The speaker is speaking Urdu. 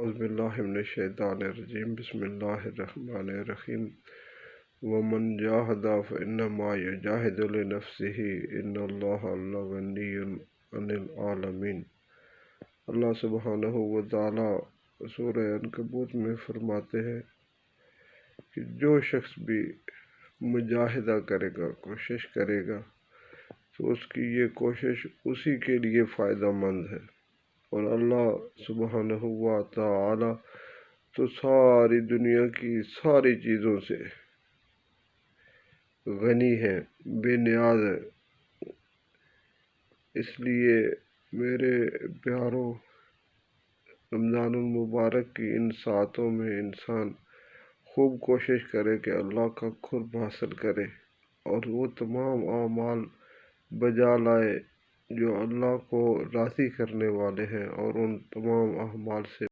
اعوذ باللہ من الشیطان الرجیم بسم اللہ الرحمن الرحیم ومن جاہد فانما یجاہد لنفسہ ان اللہ لغنی عن العالمین۔ اللہ سبحانہ وتعالی سورہ عنکبوت میں فرماتے ہیں کہ جو شخص بھی مجاہدہ کرے گا، کوشش کرے گا، تو اس کی یہ کوشش اسی کے لیے فائدہ مند ہے، اور اللہ سبحانہ و تعالی تو ساری دنیا کی ساری چیزوں سے غنی ہے، بے نیاز ہے۔ اس لیے میرے پیاروں، رمضان المبارک کی ان ساعتوں میں انسان خوب کوشش کرے کہ اللہ کا قرب حاصل کرے اور وہ تمام اعمال بجا لائے جو اللہ کو راضی کرنے والے ہیں، اور ان تمام اعمال سے